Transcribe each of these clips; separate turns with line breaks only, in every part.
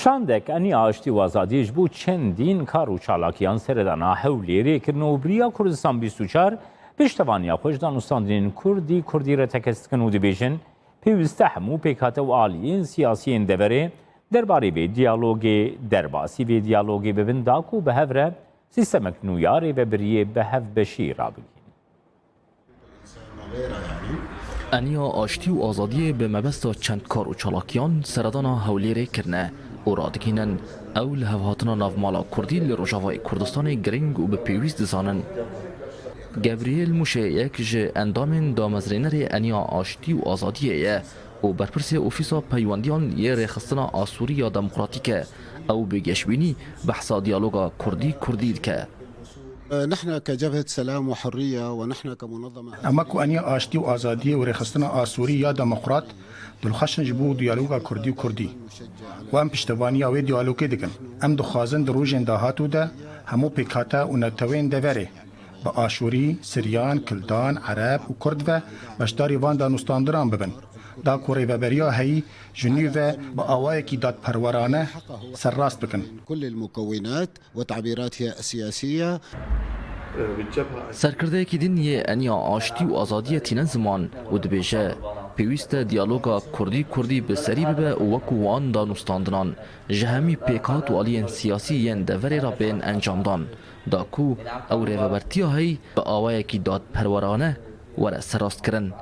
شاندک انی آشتی و آزادیش بود چندین کار و چالاکیان سردانا هولیری کرن و بریا کردستان 24 پشتوانیا خوش دانستاندین کردی را تکست کن و دبیجن پیوسته همو پیکات و آلیین سیاسیین دوره درباره به دیالوگی درباسی به دیالوگی ببین داکو به هفره سیستمک نویاری و بریه به هف بشی را بگین.
انیا آشتی و آزادی به مبستا چند کار و چالاکیان سردانا هولیری کرنه او را دکینن او لهوهاتنا نافمالا کردی لروجاوای کردستان گرنگ و به پیویست دزانن. گابریل موشه یک جه اندامین دامزرینر انیا آشتی و آزادیه او برپرس اوفیسا پیواندیان یه رخصتنا آسوری یا دموکراتیکه او بگشبینی بحثا دیالوگا کردی که
نحن كجبهة سلام وحرية ونحن كمنظمة
اماكو انيا اشتي وازاديه ورخصتنا اسوري يا ديمقراط دلخشن جبو ديالوغا كردي وام پشتوانيا و ديالوگي دكن ام دخازن دروجن دهاتو ده همو بيكاتا ونتوين دفره با آشوری، سریان، کلدان، عرب و کرد و بشداری وان دانستاندران ببن. دا کوری و بریا هی جنیو با آوای کی داد پرورانه سرراست بکن.
كل المكونات وتعبيراتها السياسية.
سرکرده کی دینیه انیا آشتی و آزادی تینن زمان و دبیجه پیوست دیالوگا کردی به سری ببه و وکو وان دانستاندنان جهمی پیکات و آلین سیاسی ین دوری را بین انجام دان داکو او ریوبرتیا هی به آوای کی داد پرورانه ور سراست کرن.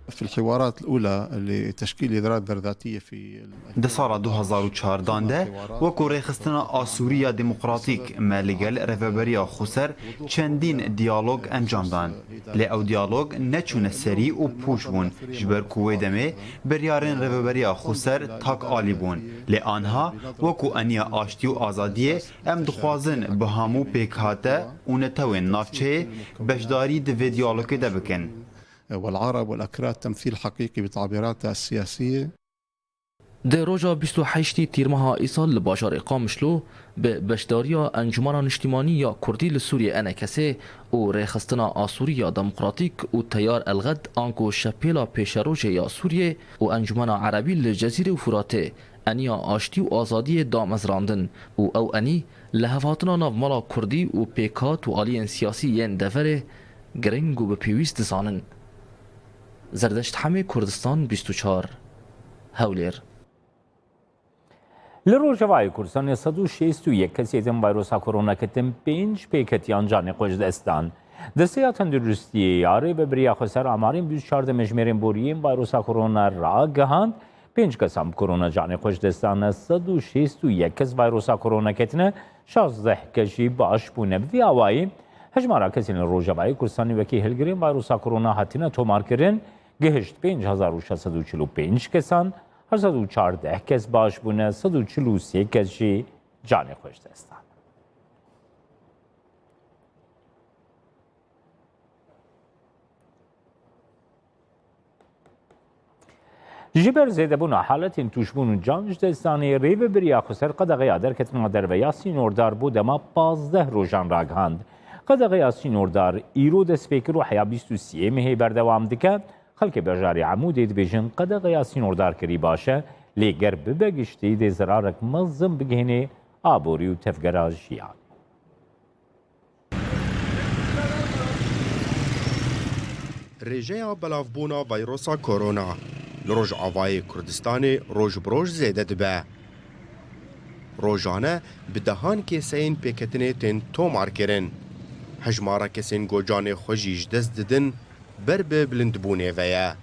في الحوارات الأولى لتشكيل إدارات ذاتية في
دسالة 2014 وكو ريخستنا آسوريا ديمقراطيك ما لقل رفبريا خسر چندين ديالوگ انجام دان لی او ديالوگ نچون سري و پوش بون جبر کوه دمه بريارن رفبريا خسر تاك آلی بون لی آنها وكو انيا آشتی و آزادیه ام دخوازن بهامو پیکاته و نتوين نافچه بشداری دو ديالوگ ده بکن
والعرب والأكراد تمثيل حقيقي بتعبيراتها السياسية.
ده روجا 28 تیرمها ایسال لباشار اقامشلو به بشداریا انجمن اجتماعی یا کردی لسوریه انکسه و ریخستنا آسوریا دموکراتیک و تیار الغد آنکو شپیلا پیشروج یا سوریه و انجمن عربی لجزیره و فراته انیا آشتی و آزادی دامزراندن و او انی لهواتنا نافمالا کردی و پیکات و آلین سیاسی ین دفره گرنگ و به پیویست زانن. زردشت همه کردستان 24 هولیر
لروجوای کردستان 161 کسی از ویروس کرونا کتیم 5 پیکتیان جان خوش دستان دسته تندرستی یاری به بریا خسر آمارین 24 مجمرین بوریم ویروس کرونا را گهاند 5 کسام کرونا جان خوش دستان 161 کس ویروس کرونا کتنه 16 کشی باش بونه بی آوایی هجمارا کسی لروجوای کردستانی وکی هلگرین ویروس کرونا هاتینه تومار کرن گهشت 5645 کسان 814 کس باش بونه 143 کسی جان خوش دستان. جبر زیده بونا حالت این توشبون جانج دستانی ریو بریا خسر قدقی آدر کتنا در و یاسین اردار بود اما 15 روژان راگهاند. قدقی یاسین اردار ایرو دست فکر و حیا 23 مهی بردوام دکه خلک بجاری عمودید بیجن قدقی یاسین اردار کری باشه لیگر ببگشتی دی زرارک مزم بگهنه آبوری و تفگراز شیعان.
رجاء بلافبونا فيروسا كورونا لروج آوای کردستان روج بروج زیده دبه. روجانه بدهان کسین پیکتنه تن تومار کرن. هجمارا کسین گوجان خوشیش دست ددن بر به بلندبونه ویا.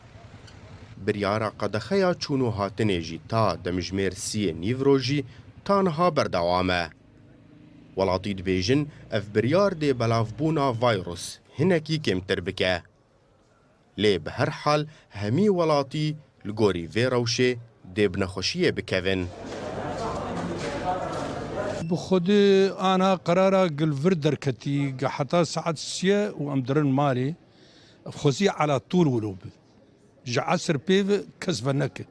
بریارا قدخیا چونو هاتنه جی تا دمجمیر سی نیو روجی تانها بردوامه. ولاتی دبیجن اف بریار دی بلافبونا ویروس هنکی کمتر بکه. لی به هر حال همی ولاتی لگوری وی روشه دی بنخوشیه بکوین.
بخود أنا قرارا قل فردر كتي حتى ساعة السيا وأمدرن مالي خوزي على طول ولوب جعسر بيف كسفنك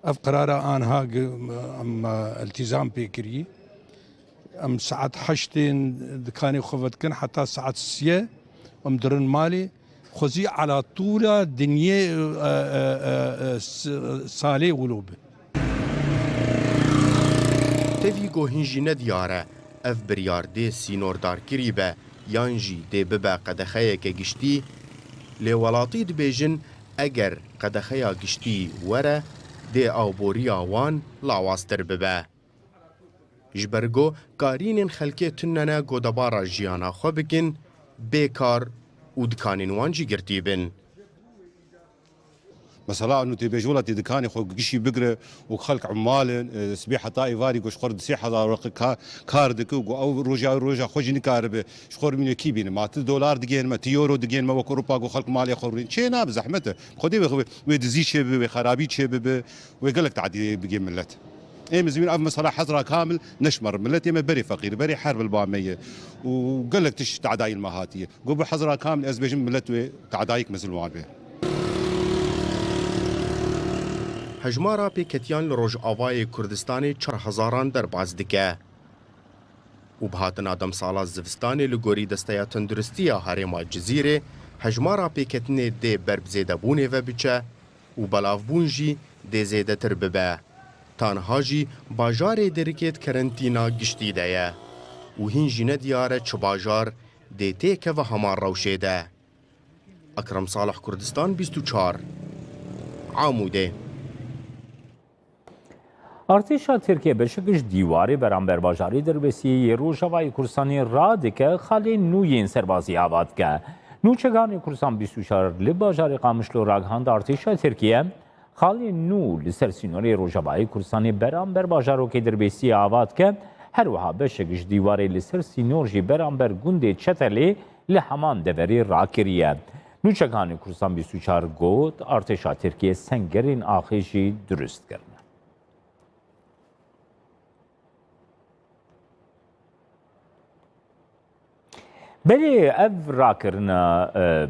أف قرارا أنا ها أم التزام بيكري أم ساعة حشتين دكاني خفتكن حتى ساعة السيا وأمدرن مالي خوزي على طول دنيا صالي ولوب
تێوی گۆهینژی نەدیارە ئەف بریار دێ سینۆردارکری بە یان ژی دێ ببە قەدەخەیەکە گشتی لێ وڵاتی دبێژن ئەگەر قەدەخەیا گشتی وەرە دێ ئاوبۆرییا وان لاوازتر ببە. ji ber got karînên xelkê tunene godebara jiyana xwe bikin, bêkar û dikanên wan jî girtî bin.
مثلا انه تبي جولة دكاني خو قشي بقرا وخلق عمال سبيحه طائي فاري قش خرد سيحه كاردك او روجا خوجي نكاربه شخور من كيبين ما $2 دقين ما يورو دقين ما وكروبا وخلق مالي خورين شينا بزحمته خدي ويدزي شي خرابي شي ويقول لك تعدي بقي ملت اي مزمين اف مثلا حضره كامل نشمر ملتي ما بري فقير بري حرب الباميه وقال لك تش تعداي المهاتيه قبل حضره كامل ازبيج ملت تعدايك مثل وان
هجمارا پێکەتیان لە ڕۆژئاوای کوردستانی 4000 دەرباز دکە و بهاتنا دەمساڵا زستانê li gorî desteya tenduristiya herêma Cizîrê hejmara pêketinê dê berbzêdebûnê ve biçe û belavbûn jî dê zêdetir bibe. Tanha jî bajarê derikê kerentîna giştî de ye û hîn jî nediyar e çi bajar dê têkeve heman rewşê de. Ekrem Salih Kurdistan 24 Amûdê.
ارتشا ترکیه بشکش دیواری برانبر باجاری دربسیه روجاوای کورسانی را دکه خالی نوین سربازی آباد که نوچگان کورسان 24 لباجاری قامشلو راگهاند ارتشا ترکیه خالی نو لسرسینوری روجاوای کورسانی برانبر باجارو که دربسیه آباد که هر وها بشکش دیواری لسرسینور جی برانبر گونده چتلی لحمان دوری راکریه نوچگان کورسان 24 گوت ارتشا ترکیه سنگرین آخیجی درست کرد. بله اف راکرنا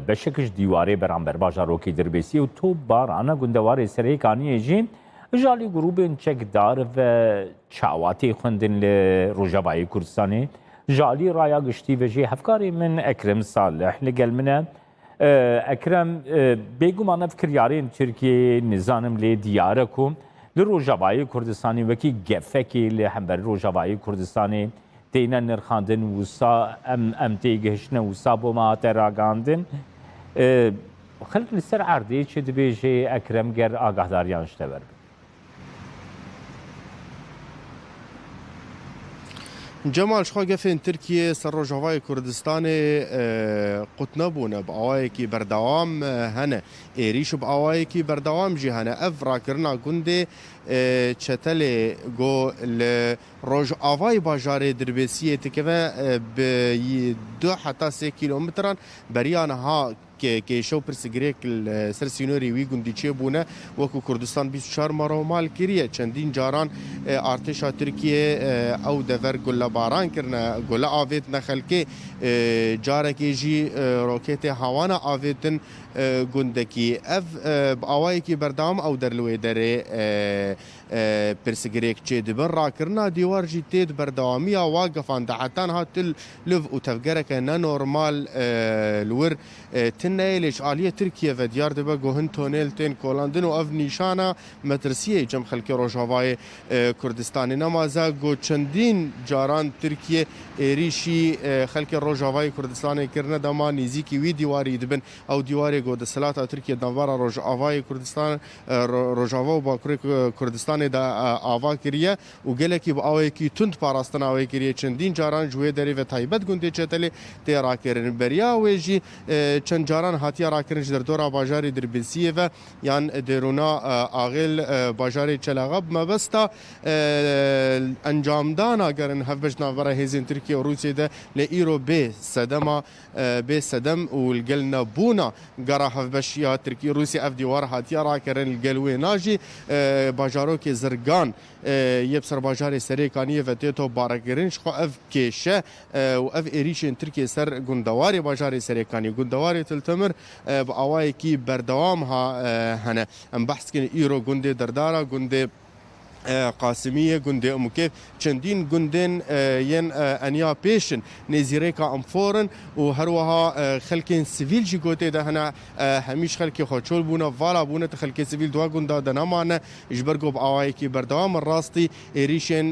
بشکش دیواره برانبر باجاروکی دربسی و تو بارانا گندوار سریکانی جین جالی گروبین چکدار و چاواتی خوندن لروجاوای کردستانی جالی رایا گشتی و جی هفکاری من اکرم صالح لگل منه اکرم بگو مانا فکریارین ترکیه نظانم لی دیاره کم لروجاوای کردستانی وکی گفکی لحنبر روجاوای کردستانی تینا نرخاندن وسا ام تیگهشنا وسا بو ما تراگاندن خلق لسر عردی چه دبیجی اکرم گر آگاهداریان شتبر
جمال شخوا گفین ترکیه سر روجاوای کردستان قطنه بونه با آوایی که بردوام هنه ایریش با آوایی که بردوام جی هنه اف راکرنا گنده چتل گو لروجاوای باجار دربسیه تکوه به 2 حتی 3 کیلومتران بریان ها که شو پرسگریک سرسینوری وی گوندی چه بونه وکو کردستان 24 مرو مال کریه چندین جاران ارتشا ترکیه او دور گل باران کرنه گل آوید نخلکه جارکی جی روکت هوانا آویدن گوندکی اف باوایی کی بردام او درلوی دره پرسگریک چه دبن را کرنا دیوار جی تید بردوامی واقفان دعتان هاتل لف و تفگرک نه نورمال لور تنیلش آلیه ترکیه و دیار دبا گوهن تونیل تین کولاندن و اف نیشانا مترسیه جم خلک روجاوای کردستانی نمازا گو چندین جاران ترکیه ریشی خلک روجاوای کردستانی کرنه دما نزیکی وی دیواری دبن او دیواری گو دسلات ترکیه دنوارا روجاوای کردستان روجاوا و باکوری کردستان دا آوا کریه و گلکی با آوی کی تند پاراستن آوی کریه چندین جاران جوی دری و تایبت گنده چتلی تیرا کرن بریا و جی چند جاران هاتیا را کرنج در دورا باجاری دربسیه و یان درونا آغل باجاری چلاغب مبستا انجام دانا گرن هفبش ناورا هزین ترکیه و روسیه ده لئیرو به صدم و الگلنا بونا گرا هفبش یا ترکیه روسیه اف دیوار هاتیا را کرن الگلوی ناجی باجارو که زرگان یبسر باجاری سریکانیه و تیتو بارگرنش خو اف کشه و اف ایریشن ترکیه سر گندواری باجاری سریکانی گندواری تلتمر با آوایی کی بردوام ها هنه ام بحث کن ایرو گنده دردارا گنده قاسمیه گنده مکیف چندین گندن ین انیا پیشن نزیرکا امفورن و هروها خلکین سیویل جی گوته ده هنا همیش خلکی خوچول بونه والا بونه خلکی سیویل دوا گنده دنامانه اجبرگو بآوایی کی بردوام راستی ایریشن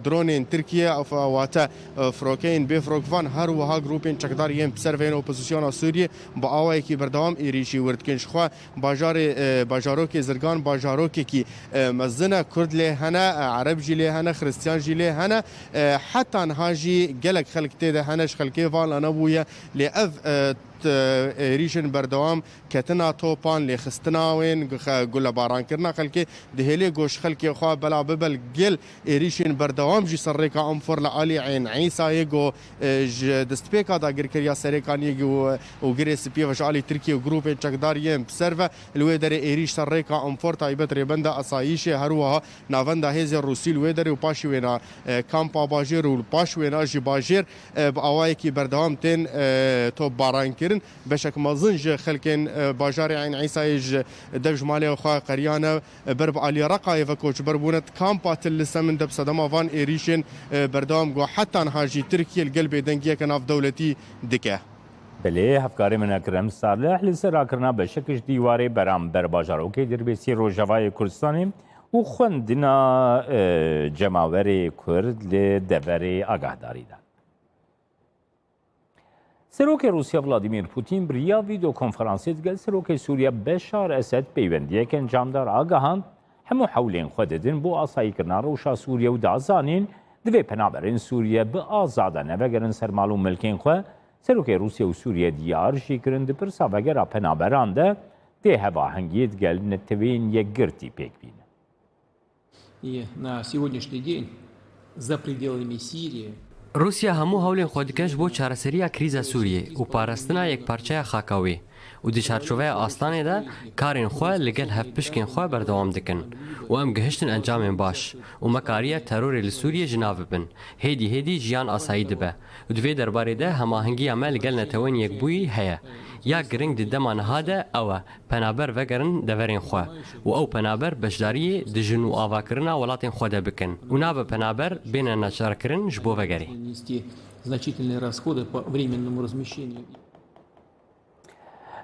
درونین ترکیه او واتا فروکین بفروکوان هروها گروپین چکدار یم بسروین اپوزیسیون سوریه بآوایی کی بردوام ایریشی وردکنش خو باجارو کی زرگان باجارو کی مزنه کرد له هنا عرب جيلي هنا خريستيان جيلي هنا حتى نهاجي قالك خلق تيدا هناش خلقي فال انا بويا لاف ريشن بردوام كتنا توبان لخستناوين قول باران كرنا خلقي دهلي گوش خلقي خوا بلا ببل قل ريشن بردوام جي سريكا امفر لعلي عين عيسى يگو دستبيكا دا گركريا سريكان يگو وگري سبي وجالي تركيا وجروب چقداريم بسرفا الويدر ريش سريكا امفر تايبت ريبندا اسايشه هروها نافندا هيز روسي الويدر وباشي وينا كامبا باجير وباش وينا جي باجير باوايكي بردوام تن توب باران كرن بشك مازنج خلكن باجاري عين عيسى دبج مالي خوا قريانه برب علي رقايف كوچ بربونت كامبا تلسمن دب صدما فان ايريشن بردوام جو حتى نهاجي تركيا القلب دنگيه كناف دولتي دكه
بله هفکاری من اکرم صالح لسر کرنا به شکش دیواره برام بر باجارو که دربیسی روجوای کردستانی و خوندنا جماوری کرد لدوری آگاهداری داد. سروک روسیا ولادیمیر پوتین بریا ویدیو کنفرانسی دگل سروک سوریا بشار اسد پیوندیه که انجامدار آگاهاند همو حولین خوددن بو آسایی کرنا روشا سوریا و دازانین دوی پنابرین سوریا به آزاده نوگرن سرمالو ملکین خواه سروک روسیا و سوریا دیار شکرند پرسا وگرا پنابران ده ده هوا هنگید گل نتوین یک گرتی پیک بینه.
И на сегодняшний день за пределами Сирии
روسیا همو هولین خودکش بو چارەسەریya کریزا سووریە و پاراستنا یەکپارچەیە خاکاوی و دی چارچۆڤەیە ئاستانێدا کارên xwe li gel hevpişkên xwe berdewam dikin û em gihiştin encamên baş û mekariya terorê li Sûriyê ji nav bibin. Hêdî hêdî jiyan asayî dibe û divê derbarê de hemahengiya me li gel netewên yekbûyî heye. Ya giring di dema niha de ew e penaber vegerin deverên xwe û ew penaber beşdariyê dijin û avakirina welatên xwe de bikin û nabe penaber bêne naçarkirin ji bo vegerê.
значительные расходы по временному размещению.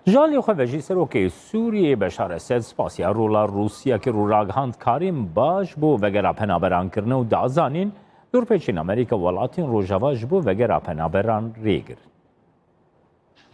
جالی خواه سروکی سوریه بشار اسد سپاسیا رولا روسیا که رو راگهاند کاریم باش بو وگرا پنابران کرنه و دازانین دور پیچین امریکا ولاتین روژاواج بو وگرا پنابران ریگر.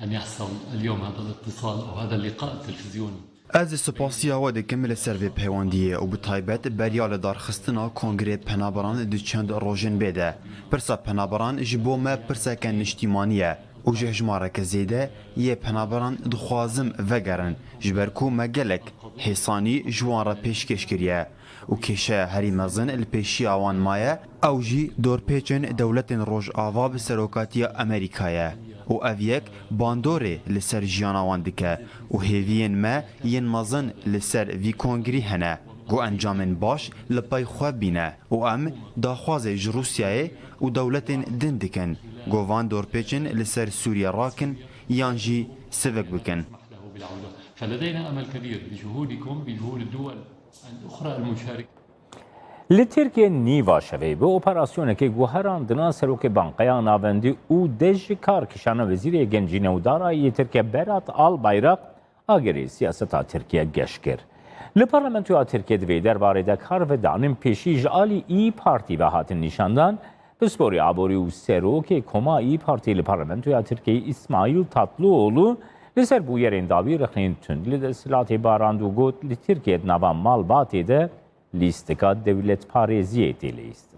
أن يحصل اليوم هذا الاتصال أو هذا اللقاء التلفزيوني.
از سپاسیا و دکمل سروی پیوندیه و بتایبت بریال دارخستنا کنگره پنابران دو چند روژن بده. پرسا پنابران جبو ما پرسا کن نشتیمانیه و جهجماره که زیده یه پنابران دخوازم وگرن جبرکو مگلک حسانی جوان را پیشکش کریه و کشه هری مزن الپیشی آوان مایه او جی دور پیچن دولت روژ آوا به سروکاتی امریکایه و اویک باندوره لسر جیان آوان دکه و هیوین ما ین مزن لسر وی کنگری هنه گو انجامن باش لپای خواب بینه و ام داخواز روسیای و دولت دن دکن گوان دور پیچن لسر سوریا راکن یانجی سوک بکن.
فلدينا أمل كبير بجهودكم بجهود الدول الأخرى المشاركة.
لترکیه نیوا شوی به اپراسیون که گوهران دنا سروک بانقیا ناوندی او دژ کار کشان وزیر گنجینه و دارایی ترکیه برات آل بایرق آگری سیاستا ترکیه گشکر. لپارلمنتویا ترکیه دوی درباره ده کار و دانم پیشی جالی ای پارتی به هاتن نشاندن بسپوری عبوری و سروک کما ای پارتی لپارلمنتویا ترکیه اسماعیل تاتلوğlu لسر بویرین داوی رخنین تند لدسلاتی باراند و گوت لترکیه نوان مال باتی ده لیستکا devlet pareziyeti لیست.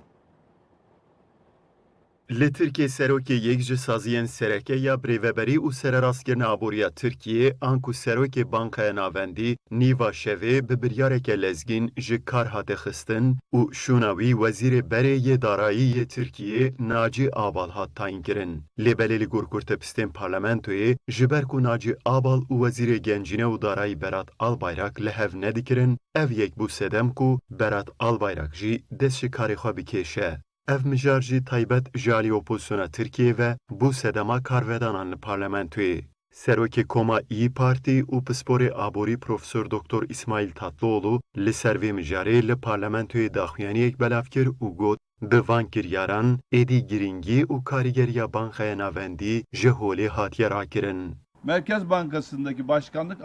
لترکیه سروک یک جسازین سرکه یا بریوبری و سرراسکرن عبوریا ترکیه آنکو سروک بانکای ناوندی نیوا شوه به بریارک لزگین جکار هات خستن و شوناوی وزیر بری دارایی ترکیه ناجی آبال هات تاین کرن. لبلیل گورکورت پستین پارلمنتوی جبرکو ناجی آبال و وزیر گنجینه و دارایی برات آلبایراک لحو ندیکرن او یک بو سدم کو برات آلبایراک جی دست شکاری خوابی کشه. اف مجارجی تایبت جالی اپوزیسیون ترکیه و بو سدما کارودانان پارلمنتوی. Serokê Koma İYİ Parti û Pisporê Aborî Profesor Dr. İsmail Tatlıoğlu li ser vê mijarê li parlamentoyê daxuyaniyek belav kir û got bi van kiryaran êdî giringî û karîgeriya Bankaya Navendî ji holê hatiye rakirin.
Merkez Bankası'ndaki başkanlık